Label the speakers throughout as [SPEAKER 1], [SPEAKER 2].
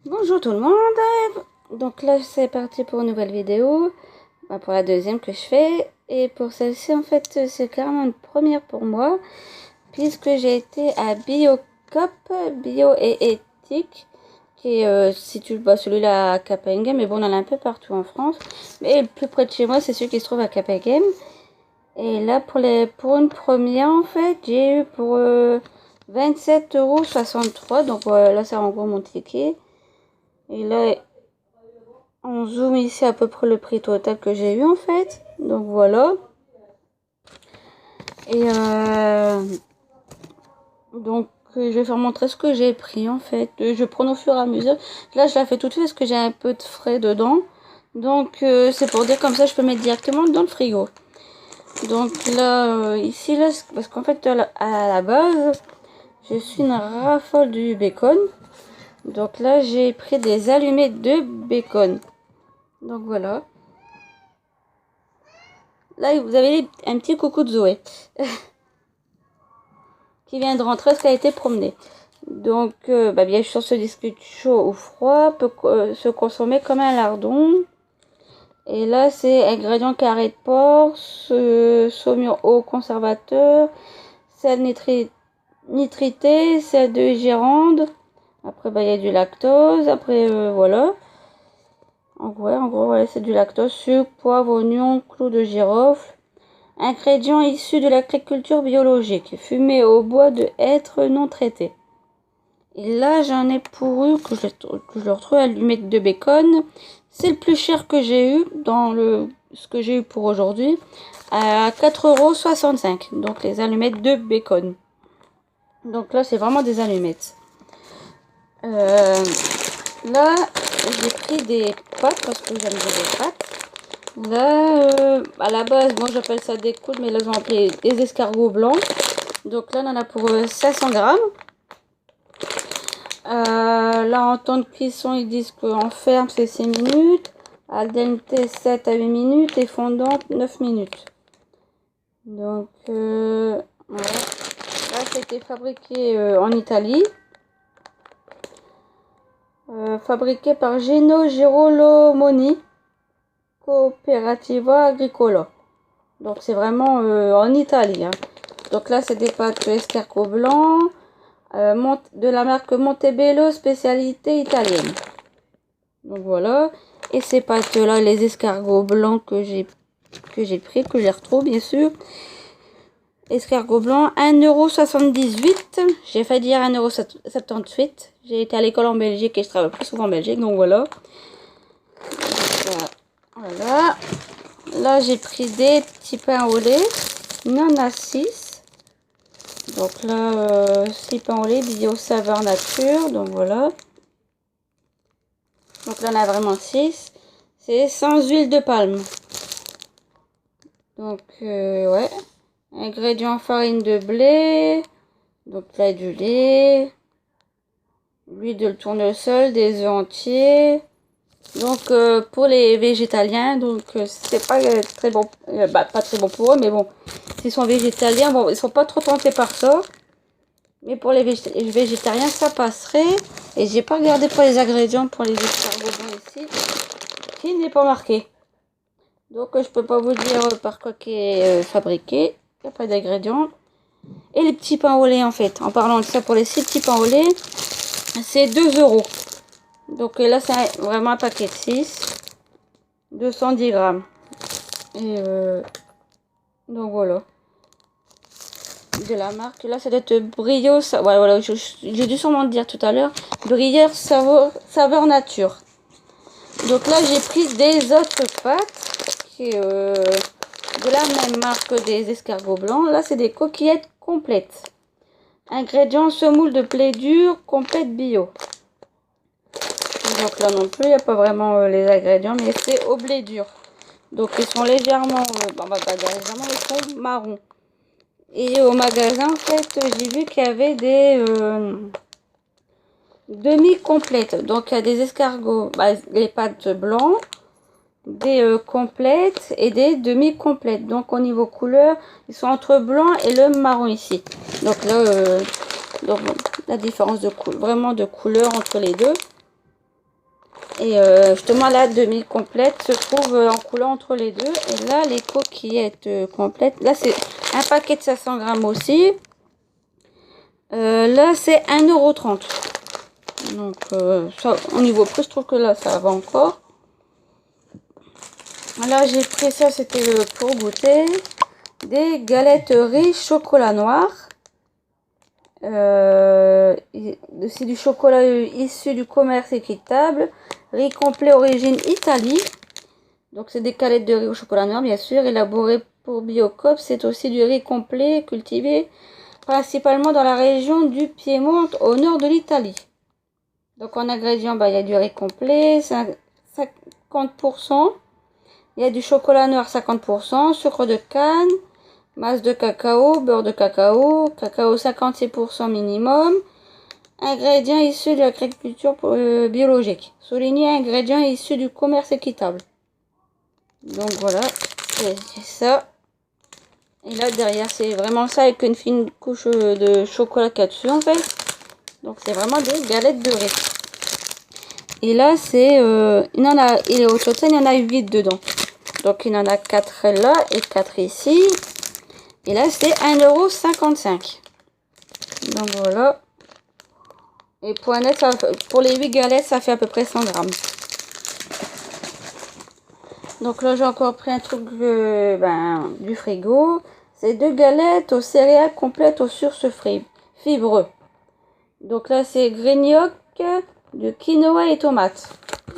[SPEAKER 1] Bonjour tout le monde. Donc là c'est parti pour une nouvelle vidéo, pour la deuxième que je fais. Et pour celle-ci en fait c'est carrément une première pour moi, puisque j'ai été à Biocop, Bio et Éthique, qui est situé, celui-là à Capengame, mais bon on en a un peu partout en France. Mais le plus près de chez moi c'est celui qui se trouve à Capengame. Et là pour une première en fait j'ai eu pour 27,63 €, donc voilà, là c'est en gros mon ticket. Et là, on zoome ici à peu près le prix total que j'ai eu en fait. Donc voilà. Et donc je vais faire montrer ce que j'ai pris en fait. Je prends au fur et à mesure. Là je la fais tout de suite parce que j'ai un peu de frais dedans. Donc c'est pour dire comme ça je peux mettre directement dans le frigo. Donc là ici là parce qu'en fait à la base je suis une raffole du bacon. Donc là j'ai pris des allumettes de bacon. Donc voilà. Là, vous avez un petit coucou de Zoé qui vient de rentrer parce qu'elle a été promenée. Donc, bien sûr, se discute chaud ou froid, peut se consommer comme un lardon. Et là, c'est ingrédients carré de porc, saumure au conservateur, sel nitrité, sel de Gironde. Après, il y a du lactose. Après, voilà. En gros, voilà, c'est du lactose, sucre, poivre, oignon, clous de girofle. Ingrédients issus de l'agriculture biologique, fumé au bois de hêtre non traité. Et là, j'en ai pour eu, que je le retrouve à l'allumette de bacon. C'est le plus cher que j'ai eu dans ce que j'ai eu pour aujourd'hui, à 4,65 €. Donc les allumettes de bacon. Donc là, c'est vraiment des allumettes. Là, j'ai pris des pâtes parce que j'aime bien les pâtes. Là, à la base, moi j'appelle ça des coudes, mais là ils ont appelé des escargots blancs. Donc là, on en a pour 500 grammes. Là, en temps de cuisson, ils disent qu'en ferme, c'est 6 minutes. Al dente, 7 à 8 minutes. Et fondante, 9 minutes. Donc, voilà. Là, c'était fabriqué en Italie. Fabriqué par Gino Girolomoni, Cooperativa Agricola. Donc, c'est vraiment en Italie. Hein. Donc là, c'est des pâtes escargot blanc. De la marque Montebello, spécialité italienne. Donc voilà. Et ces pâtes là, les escargots blancs que j'ai pris, que je les retrouve bien sûr. Escargots blancs, 1,78 €. J'ai failli dire 1,78 €. J'ai été à l'école en Belgique et je travaille plus souvent en Belgique, donc voilà. Voilà. Là, j'ai pris des petits pains au lait, non à 6. Donc là, 6 pains au lait, bio saveur nature, donc voilà. Donc là, on a vraiment 6. C'est sans huile de palme. Donc, ouais. Ingrédients, farine de blé. Donc là, du lait. L'huile de tournesol, des œufs entiers. Donc, pour les végétaliens, donc c'est pas très bon. Pas très bon pour eux, mais bon. S'ils sont végétaliens, bon, ils sont pas trop tentés par ça. Mais pour les végétariens, ça passerait. Et j'ai pas regardé pour les ingrédients pour les escargots ici. Qui n'est pas marqué. Donc je peux pas vous dire par quoi qui est fabriqué. Il n'y a pas d'ingrédients. Et les petits pains au lait en fait. En parlant de ça, pour les 6 petits pains au lait, c'est 2 €. Donc là c'est vraiment un paquet de 6. 210 grammes. Et donc voilà. De la marque. Là ça doit être Brio. Voilà, j'ai dû sûrement le dire tout à l'heure. Brioche saveur nature. Donc là j'ai pris des autres pâtes. Qui de la même marque des escargots blancs. Là, c'est des coquillettes complètes. Ingrédients, semoule de blé dur, complète bio. Donc là non plus, il n'y a pas vraiment les ingrédients, mais c'est au blé dur. Donc ils sont légèrement, légèrement, ils sont marrons. Et au magasin, en fait, j'ai vu qu'il y avait des demi-complètes. Donc il y a des escargots, les pâtes blancs, des complètes et des demi-complètes. Donc au niveau couleur, ils sont entre blanc et le marron ici. Donc là, donc, la différence de vraiment de couleur entre les deux. Et justement la demi-complète se trouve en coulant entre les deux. Et là, les coquillettes complètes. Là, c'est un paquet de 500 grammes aussi. Là, c'est 1,30 €. Donc, ça, au niveau prix, je trouve que là, ça va encore. Là, j'ai pris ça, c'était pour goûter. Des galettes riz chocolat noir. C'est du chocolat issu du commerce équitable. Riz complet origine Italie. Donc c'est des galettes de riz au chocolat noir bien sûr. Élaboré pour Biocop. C'est aussi du riz complet cultivé principalement dans la région du Piémont au nord de l'Italie. Donc en ingrédients, il y a du riz complet, 50%. Il y a du chocolat noir 50%, sucre de canne, masse de cacao, beurre de cacao, cacao 56% minimum. Ingrédients issus de l'agriculture biologique. Souligner ingrédients issus du commerce équitable. Donc voilà, c'est ça. Et là derrière c'est vraiment ça avec une fine couche de chocolat qu'il y a dessus en fait. Donc c'est vraiment des galettes de riz. Et là c'est, au total il y en a 8 dedans. Donc il y en a 4 là et 4 ici. Et là c'est 1,55 €. Donc voilà. Et pour pour les 8 galettes, ça fait à peu près 100 grammes. Donc là, j'ai encore pris un truc du frigo. C'est 2 galettes aux céréales complètes aux sources fibreux. Donc là, c'est grignoc de quinoa et tomates.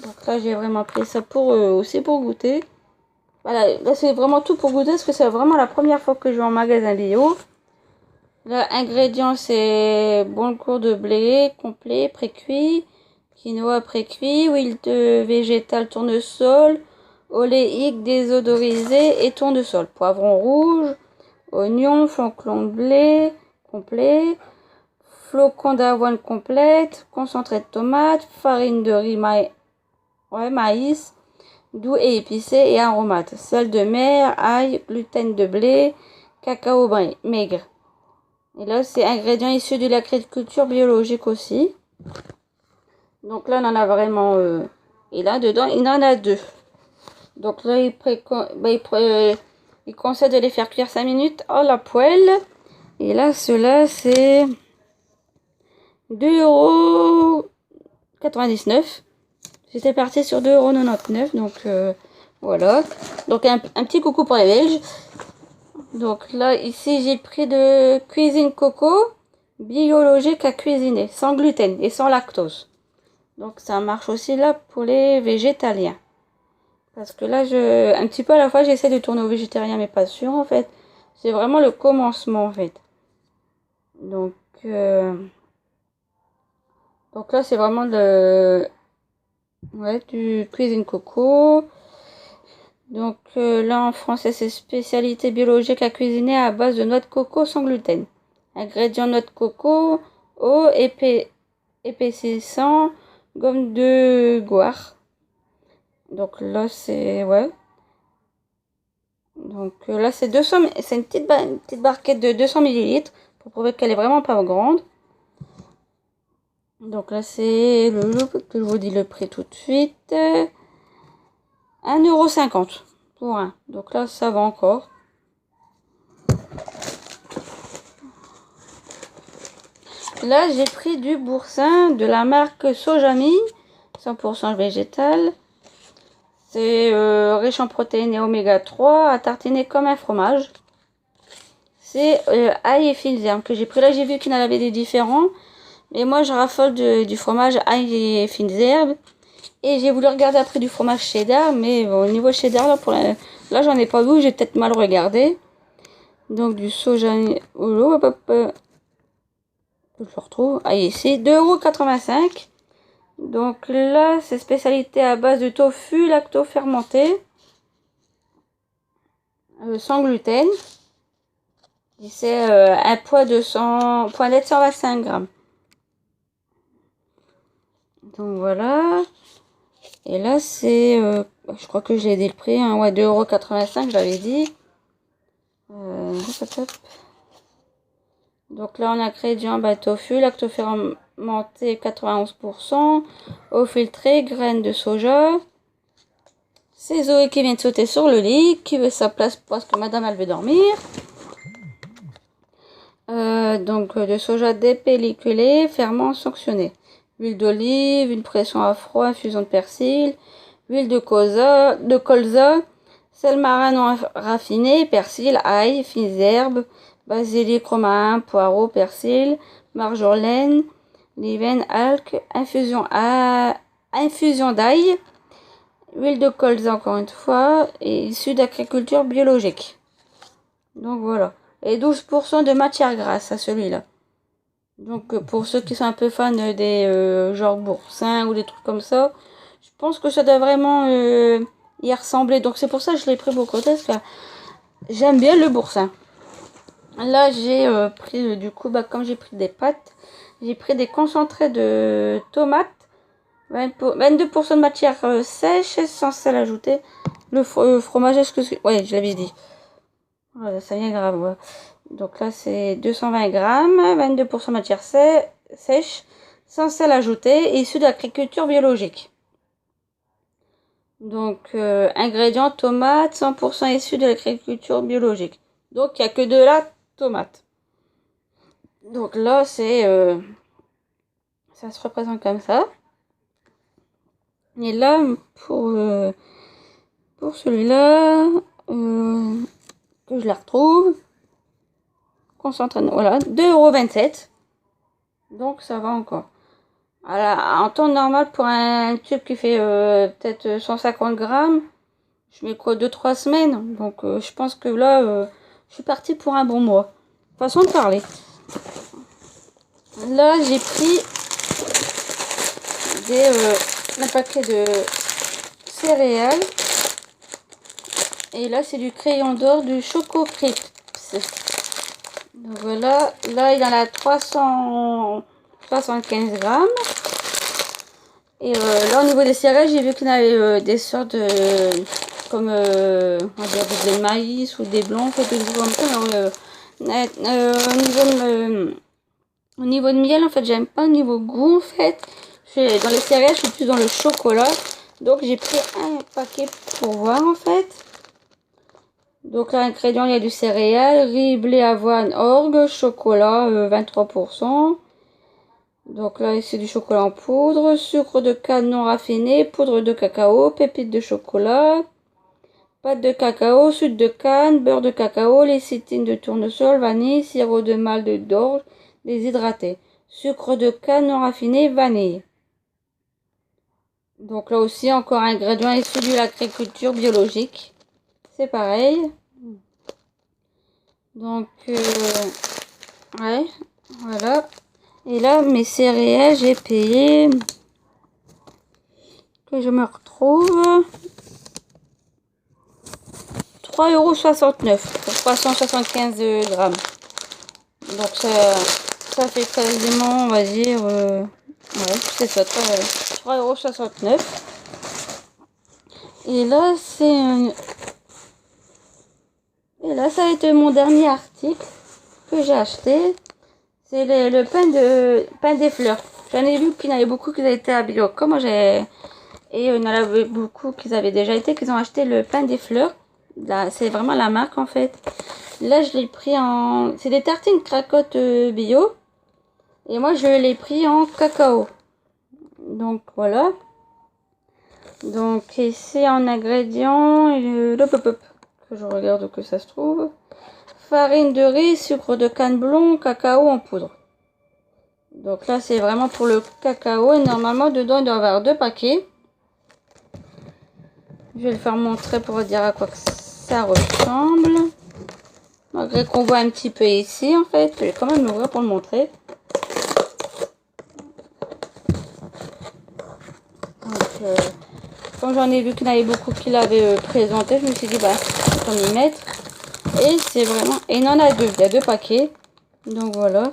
[SPEAKER 1] Donc là, j'ai vraiment pris ça pour aussi pour goûter. Voilà, là, c'est vraiment tout pour goûter parce que c'est vraiment la première fois que je vais en magasin bio. L'ingrédient, c'est boulgour de blé complet, pré-cuit, quinoa pré-cuit, huile de végétale tournesol, oléique désodorisé et tournesol, poivron rouge, oignon, flocons de blé complet, flocons d'avoine complète, concentré de tomate, farine de riz maïs, doux et épicé et aromate, sel de mer, ail, gluten de blé, cacao maigre. Et là, c'est ingrédients issus de l'agriculture biologique aussi. Donc là, on en a vraiment... et là, dedans, il en a 2. Donc là, il conseille de les faire cuire 5 minutes à la poêle. Et là, ceux-là, c'est 2,99 €. J'étais partie sur 2,99 €. Donc voilà. Donc un petit coucou pour les Belges. Donc là, ici, j'ai pris de cuisine coco, biologique à cuisiner, sans gluten et sans lactose. Donc ça marche aussi là pour les végétaliens. Parce que là, un petit peu à la fois, j'essaie de tourner au végétarien, mais pas sûr en fait. C'est vraiment le commencement en fait. Donc là, c'est vraiment du cuisine coco. Donc là en français c'est spécialité biologique à cuisiner à base de noix de coco sans gluten. Ingrédients noix de coco, eau, épaississant, gomme de goire. Donc là c'est Donc là c'est une petite barquette de 200 ml pour prouver qu'elle est vraiment pas grande. Donc là c'est je vous dis le prix tout de suite. 1,50 € pour un. Donc là, ça va encore. Là, j'ai pris du boursin de la marque Sojami, 100% végétal. C'est riche en protéines et oméga 3, à tartiner comme un fromage. C'est ail et fines herbes que j'ai pris. Là, j'ai vu qu'il y en avait des différents. Mais moi, je raffole du fromage ail et fines herbes. Et j'ai voulu regarder après du fromage cheddar, mais au niveau cheddar, là j'en ai pas vu, j'ai peut-être mal regardé. Donc du soja, je le retrouve, ici, 2,85 €. Donc là, c'est spécialité à base de tofu lacto-fermenté, sans gluten. Et c'est un poids de 125 grammes. Donc voilà. Et là, c'est, je crois que j'ai dit le prix, hein, 2,85 €, j'avais dit. Donc là, on a ingrédients tofu, fermenté 91%, eau filtrée, graines de soja. C'est Zoé qui vient de sauter sur le lit, qui veut sa place parce que madame elle veut dormir. Donc de soja dépelliculé, ferment sanctionné. Huile d'olive, une pression à froid, infusion de persil, huile de colza, sel marin non raffiné, persil, ail, fines herbes, basilic, romarin, poireau, persil, marjolaine, liven, alque, infusion d'ail, huile de colza encore une fois, et issue d'agriculture biologique. Donc voilà. Et 12% de matière grasse à celui-là. Donc pour ceux qui sont un peu fans des genre boursins ou des trucs comme ça, je pense que ça doit vraiment y ressembler. Donc c'est pour ça que je l'ai pris beaucoup parce que j'aime bien le boursin. Là j'ai pris du coup, comme j'ai pris des pâtes, j'ai pris des concentrés de tomates, 22% de matière sèche sans sel ajouté. Le fromage, ouais, je l'avais dit. Voilà, ça vient grave. Ouais. Donc là, c'est 220 grammes, 22% matière sèche, sans sel ajouté, issu d'agriculture biologique. Donc, ingrédients, tomates, 100% issus de l'agriculture biologique. Donc, il n'y a que de la tomate. Donc là, c'est... ça se représente comme ça. Et là, pour celui-là... que je la retrouve. Concentré, voilà, 2,27 €. Donc ça va encore. En temps normal, pour un tube qui fait peut-être 150 grammes, je mets quoi 2-3 semaines. Donc je pense que là, je suis partie pour un bon mois. Façon de parler. Là, j'ai pris un paquet de céréales. Et là, c'est du crayon d'or du Choco Crisps. Donc voilà, là il en a 375 grammes. Et là au niveau des céréales, j'ai vu qu'il y en avait des sortes de... comme on va dire des maïs ou des blancs, fait, des comme ça. Au niveau de miel, en fait, j'aime pas au niveau goût, en fait. Dans les céréales, je suis plus dans le chocolat. Donc j'ai pris un paquet pour voir, en fait. Donc l'ingrédient, il y a du céréales, riz, blé, avoine, orge, chocolat 23%. Donc là, c'est du chocolat en poudre, sucre de canne non raffiné, poudre de cacao, pépites de chocolat, pâte de cacao, sucre de canne, beurre de cacao, lécithine de tournesol, vanille, sirop de malt d'orge, déshydraté, sucre de canne non raffiné, vanille. Donc là aussi, encore un ingrédient issu de l'agriculture biologique. C'est pareil. Donc, ouais, voilà. Et là, mes céréales, j'ai payé, que je me retrouve, 3,69 € pour 375 grammes. Donc, ça fait quasiment, on va dire, ouais, c'est ça, 3,69 €. Et là, et là, ça a été mon dernier article que j'ai acheté. C'est le pain des fleurs. J'en ai vu qu'il y en avait beaucoup qui avaient été à Bio. Comme moi j'ai... Et il y en avait beaucoup qui avaient déjà été, qui ont acheté le pain des fleurs. Là, c'est vraiment la marque en fait. Là, je l'ai pris en... C'est des tartines cracottes bio. Et moi, je l'ai pris en cacao. Donc, voilà. Donc, ici, en ingrédients, que je regarde que ça se trouve. Farine de riz, sucre de canne blond, cacao en poudre. Donc là, c'est vraiment pour le cacao. Et normalement, dedans, il doit y avoir 2 paquets. Je vais le faire montrer pour vous dire à quoi que ça ressemble. Malgré qu'on voit un petit peu ici, en fait. Je vais quand même l'ouvrir pour le montrer. Donc, comme j'en ai vu qu'il y en avait beaucoup qui l'avaient présenté, je me suis dit, bah, je vais y mettre. Et c'est vraiment... Et il y en a 2. Il y a 2 paquets. Donc voilà.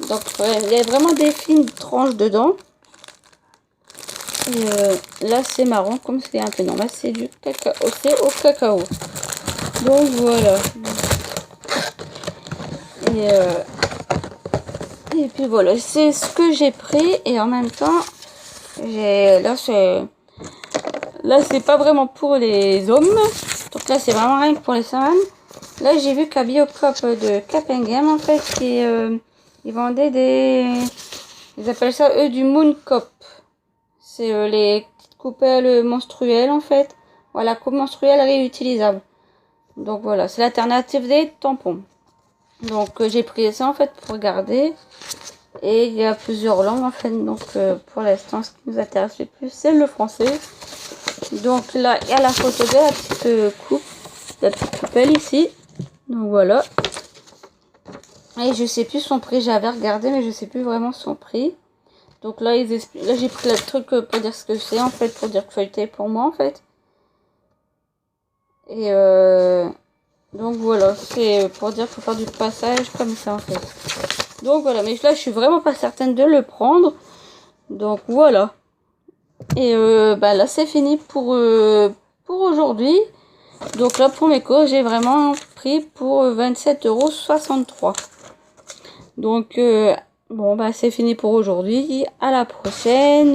[SPEAKER 1] Donc il y a vraiment des fines tranches dedans. Et là c'est marron comme c'est un peu normal. C'est du cacao. C'est au cacao. Donc voilà. Et Et puis voilà, c'est ce que j'ai pris. Et en même temps, là c'est pas vraiment pour les hommes. Donc là c'est vraiment rien que pour les femmes. Là j'ai vu qu'à Biocop de Capengame en fait, ils vendaient ils appellent ça eux du Moon Cop. C'est les petites coupelles menstruelles en fait. Voilà, coupe menstruelle réutilisable. Donc voilà, c'est l'alternative des tampons. Donc j'ai pris ça en fait pour regarder. Et il y a plusieurs langues en fait. Donc pour l'instant, ce qui nous intéresse le plus, c'est le français. Donc là, il y a la photo de la petite coupe, la petite coupelle ici. Donc voilà. Et je sais plus son prix, j'avais regardé, mais je sais plus vraiment son prix. Donc là, là j'ai pris le truc pour dire ce que c'est en fait, pour dire que feuilleté pour moi en fait. Et donc voilà, c'est pour dire qu'il faut faire du passage comme ça en fait. Donc voilà, mais là je suis vraiment pas certaine de le prendre. Donc voilà. Et bah là c'est fini pour aujourd'hui. Donc là pour mes courses j'ai vraiment pris pour 27,63 €. Donc bon bah c'est fini pour aujourd'hui. À la prochaine.